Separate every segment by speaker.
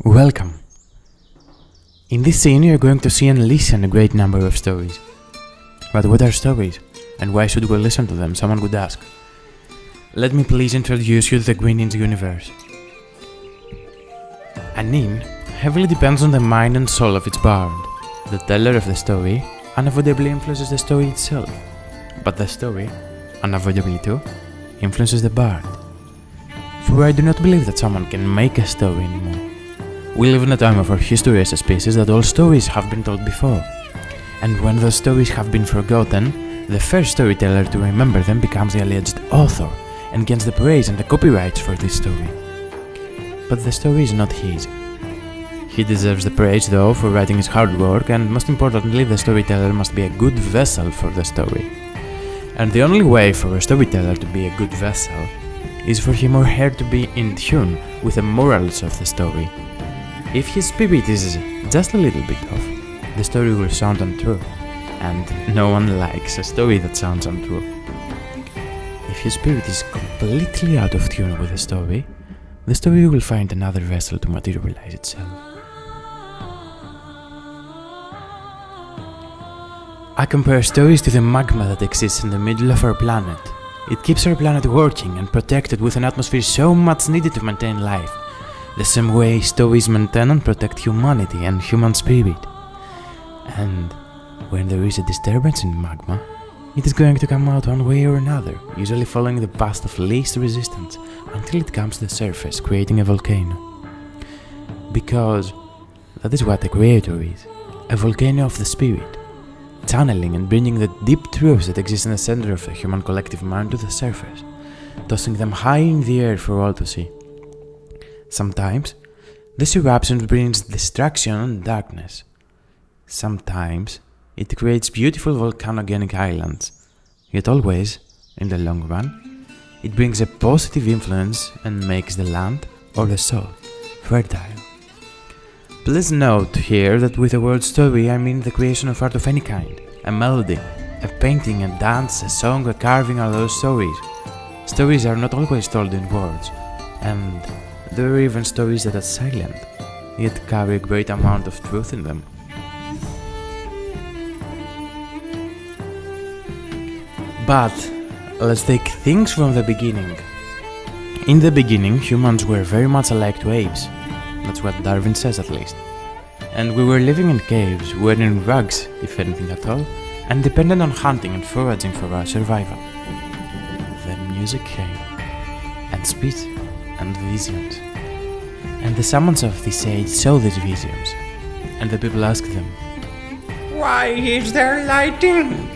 Speaker 1: Welcome. In this scene you are going to see and listen a great number of stories. But what are stories? And why should we listen to them? Someone would ask. Let me please introduce you to the Greenin's universe. An inn heavily depends on the mind and soul of its bard. The teller of the story unavoidably influences the story itself. But the story, unavoidably too, influences the bard. For I do not believe that someone can make a story anymore. We live in a time of our history as a species that all stories have been told before. And when those stories have been forgotten, the first storyteller to remember them becomes the alleged author and gets the praise and the copyrights for this story. But the story is not his. He deserves the praise though for writing his hard work, and most importantly, the storyteller must be a good vessel for the story. And the only way for a storyteller to be a good vessel is for him or her to be in tune with the morals of the story. If his spirit is just a little bit off, the story will sound untrue, and no one likes a story that sounds untrue. If his spirit is completely out of tune with the story will find another vessel to materialize itself. I compare stories to the magma that exists in the middle of our planet. It keeps our planet working and protected with an atmosphere so much needed to maintain life, the same way stories maintain and protect humanity and human spirit. And when there is a disturbance in magma, it is going to come out one way or another, usually following the path of least resistance until it comes to the surface, creating a volcano. Because that is what a creator is, a volcano of the spirit, channeling and bringing the deep truths that exist in the center of the human collective mind to the surface, tossing them high in the air for all to see. Sometimes, this eruption brings destruction and darkness. Sometimes, it creates beautiful volcanogenic islands. Yet always, in the long run, it brings a positive influence and makes the land, or the soul, fertile. Please note here that with the word story I mean the creation of art of any kind. A melody, a painting, a dance, a song, a carving are those stories. Stories are not always told in words, and there are even stories that are silent, yet carry a great amount of truth in them. But let's take things from the beginning. In the beginning, humans were very much alike to apes. That's what Darwin says at least. And we were living in caves, wearing rugs, if anything at all, and dependent on hunting and foraging for our survival. Then music came, and speech, and visions. And the shamans of this age saw these visions, and the people asked them, "Why is there lighting?"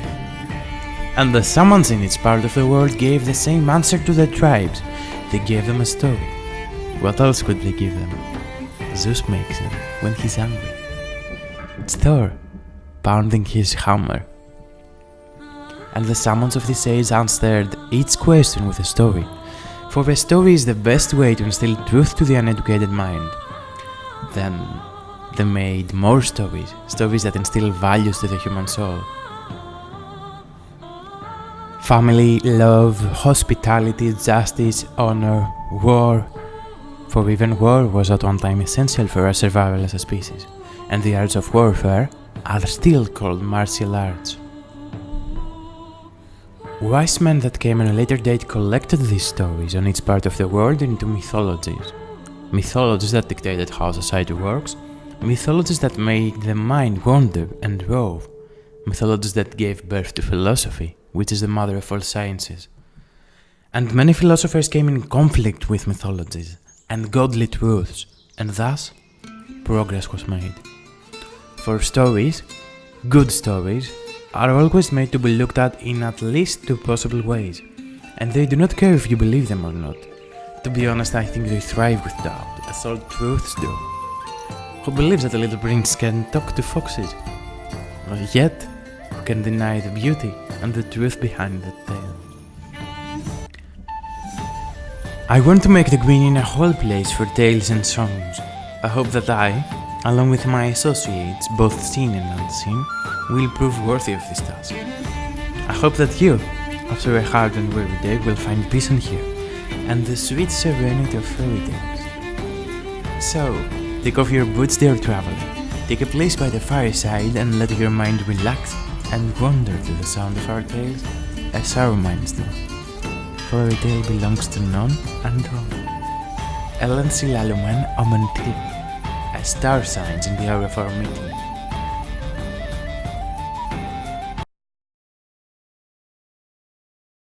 Speaker 1: And the shamans in each part of the world gave the same answer to the tribes. They gave them a story. What else could they give them? Zeus makes it when he's angry. It's Thor, pounding his hammer. And the shamans of this age answered each question with a story. For a story is the best way to instill truth to the uneducated mind. Then they made more stories, stories that instill values to the human soul. Family, love, hospitality, justice, honor, war. For even war was at one time essential for our survival as a species, and the arts of warfare are still called martial arts. Wise men that came in a later date collected these stories on each part of the world into mythologies. Mythologies that dictated how society works, mythologies that made the mind wander and rove, mythologies that gave birth to philosophy, which is the mother of all sciences. And many philosophers came in conflict with mythologies and godly truths, and thus progress was made. For stories, good stories, are always made to be looked at in at least two possible ways, and they do not care if you believe them or not. To be honest, I think they thrive with doubt, as all truths do. Who believes that the little prince can talk to foxes? Yet, who can deny the beauty and the truth behind the tale? I want to make the Green Inn a whole place for tales and songs. I hope that I, along with my associates, both seen and unseen, will prove worthy of this task. I hope that you, after a hard and weary day, will find peace in here, and the sweet serenity of fairy tales. So, Take off your boots, dear traveler. Take a place by the fireside and let your mind relax and wander to the sound of our tales as our minds do. For a tale belongs to none and all. Ellen Silaluman Omentil, as star signs in the hour of our meeting.